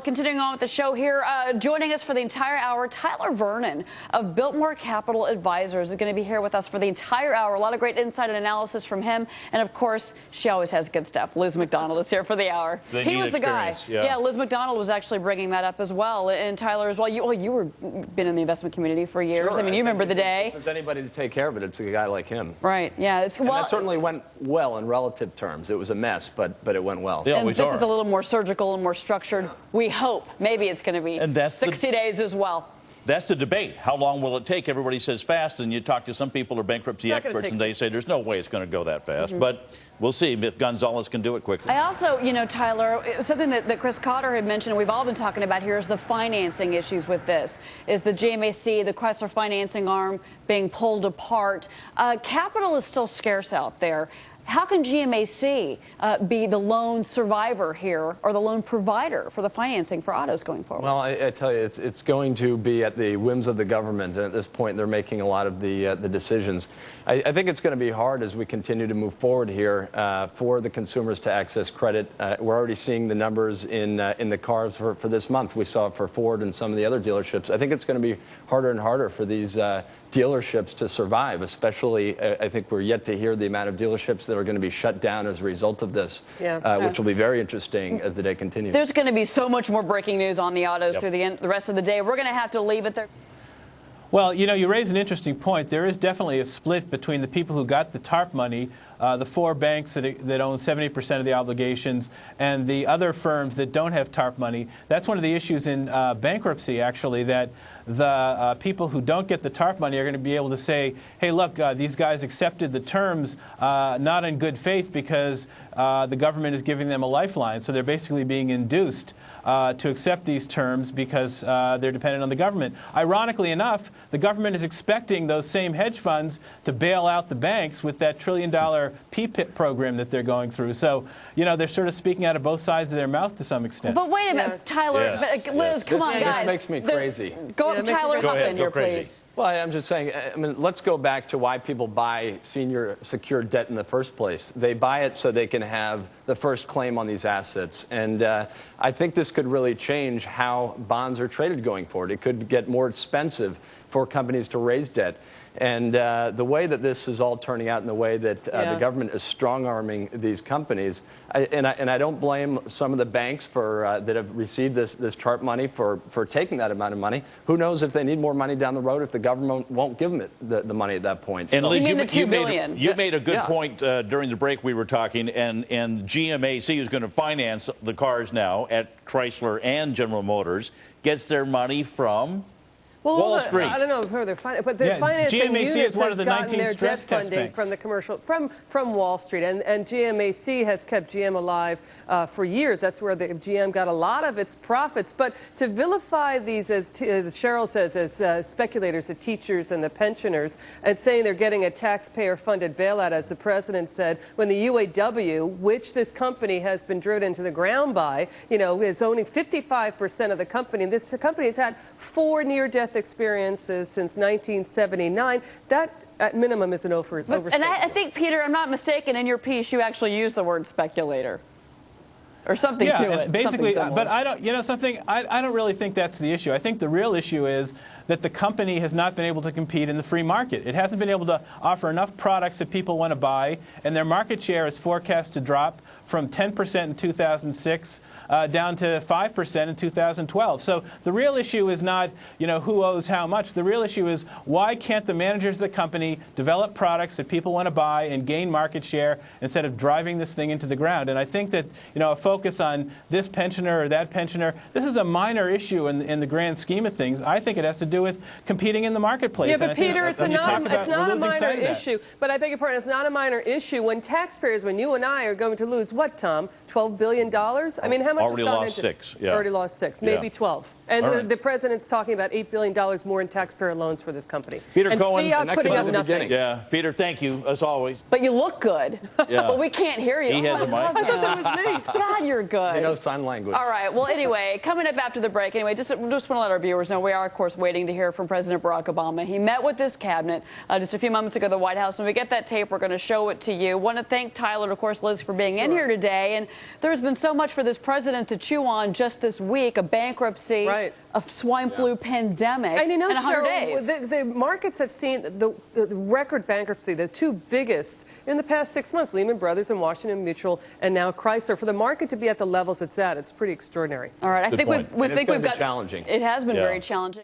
Well, continuing on with the show here, joining us for the entire hour, Tyler Vernon of Biltmore Capital Advisors is going to be here with us for the entire hour. A lot of great insight and analysis from him. And, of course, she always has good stuff. Liz McDonald is here for the hour. He was the guy. Yeah, Liz McDonald was actually bringing that up as well. And Tyler as well. You were been in the investment community for years. Sure, I mean, you remember the day. If there's anybody to take care of it, it's a guy like him. Right, yeah. And that certainly went well in relative terms. It was a mess, but it went well. And this is a little more surgical and more structured. We hope. Maybe it's going to be 60 days as well. That's the debate. How long will it take? Everybody says fast, and you talk to some people who are bankruptcy experts, and they say there's no way it's going to go that fast. But we'll see if Gonzalez can do it quickly. I also, Tyler, something that Chris Cotter had mentioned, and we've all been talking about here, is the financing issues with this. Is the GMAC, the Chrysler financing arm, being pulled apart? Capital is still scarce out there. How can GMAC be the loan survivor here, or the loan provider for the financing for autos going forward? Well, I tell you, it's going to be at the whims of the government. And at this point, they're making a lot of the decisions. I think it's going to be hard as we continue to move forward here for the consumers to access credit. We're already seeing the numbers in the cars for this month. We saw it for Ford and some of the other dealerships. I think it's going to be harder and harder for these dealerships to survive, especially I think we're yet to hear the amount of dealerships that are going to be shut down as a result of this, which will be very interesting as the day continues. There's going to be so much more breaking news on the autos through the rest of the day. We're going to have to leave it there. Well, you raise an interesting point. There is definitely a split between the people who got the TARP money, the 4 banks that own 70% of the obligations, and the other firms that don't have TARP money. That's one of the issues in bankruptcy, actually, that the people who don't get the TARP money are going to be able to say, hey, look, these guys accepted the terms not in good faith because the government is giving them a lifeline. So they're basically being induced to accept these terms because they're dependent on the government. Ironically enough, the government is expecting those same hedge funds to bail out the banks with that $1 trillion PPIP program that they're going through. So, they're sort of speaking out of both sides of their mouth to some extent. But wait a minute, Tyler, Liz, come on, guys. This makes me crazy. Tyler, hop in here, please. Well, I'm just saying, let's go back to why people buy senior secured debt in the first place. They buy it so they can have the first claim on these assets. And I think this could really change how bonds are traded going forward. It could get more expensive for companies to raise debt. And the way that this is all turning out and the way that the government is strong-arming these companies, and I don't blame some of the banks for that have received this TARP money for taking that amount of money. Who knows if they need more money down the road if the government won't give them the money at that point. And Liz, you mean the $2 billion? You made a good point during the break we were talking, and GMAC is going to finance the cars now at Chrysler and General Motors, gets their money from Wall Street. I don't know who they're financing, but they're financing GMAC units one of the gotten 19 their debt stress test funding banks. from the commercial from Wall Street, and GMAC has kept GM alive for years. That's where the GM got a lot of its profits. But to vilify these, as Cheryl says, as speculators, the teachers and the pensioners, and saying they're getting a taxpayer-funded bailout, as the president said, when the UAW, which this company has been driven into the ground by, is owning 55% of the company. And this company has had 4 near-death experiences since 1979. That, at minimum, is an overstatement. And I think, Peter, I'm not mistaken, in your piece, you actually used the word speculator. Or something to it. Basically, but I don't, I don't really think that's the issue. I think the real issue is that the company has not been able to compete in the free market. It hasn't been able to offer enough products that people want to buy, and their market share is forecast to drop from 10% in 2006 down to 5% in 2012. So the real issue is not, who owes how much. The real issue is why can't the managers of the company develop products that people want to buy and gain market share instead of driving this thing into the ground? And I think that, a focus on this pensioner or that pensioner, this is a minor issue in the grand scheme of things. I think it has to do with competing in the marketplace. Yeah, but Peter, it's not a minor issue. But I beg your pardon, it's not a minor issue when taxpayers, when you and I are going to lose what, Tom? $12 billion? I mean, how much already lost 6. Yeah. Already lost 6, maybe 12. And All right. the president's talking about $8 billion more in taxpayer loans for this company. Peter and Cohen, Fiat and that putting comes up in the nothing. beginning. Yeah, Peter, thank you, as always. But you look good. Yeah. But we can't hear you. He has I a mic. love I thought that was me. God, you're good. You know sign language. All right. Well, anyway, coming up after the break, anyway, just want to let our viewers know we are, of course, waiting to hear from President Barack Obama. He met with his cabinet just a few moments ago at the White House. When we get that tape, we're going to show it to you. Want to thank Tyler and, of course, Liz for being in here today. And there's been so much for this president to chew on just this week, a bankruptcy, Right. a swine flu pandemic, And you know, 100 Cheryl, days. the markets have seen the record bankruptcy, the two biggest in the past 6 months, Lehman Brothers and Washington Mutual, and now Chrysler. For the market to be at the levels it's at, it's pretty extraordinary. All right. I Good think point. we And it's think gonna we've be got challenging. It has been Yeah. very challenging.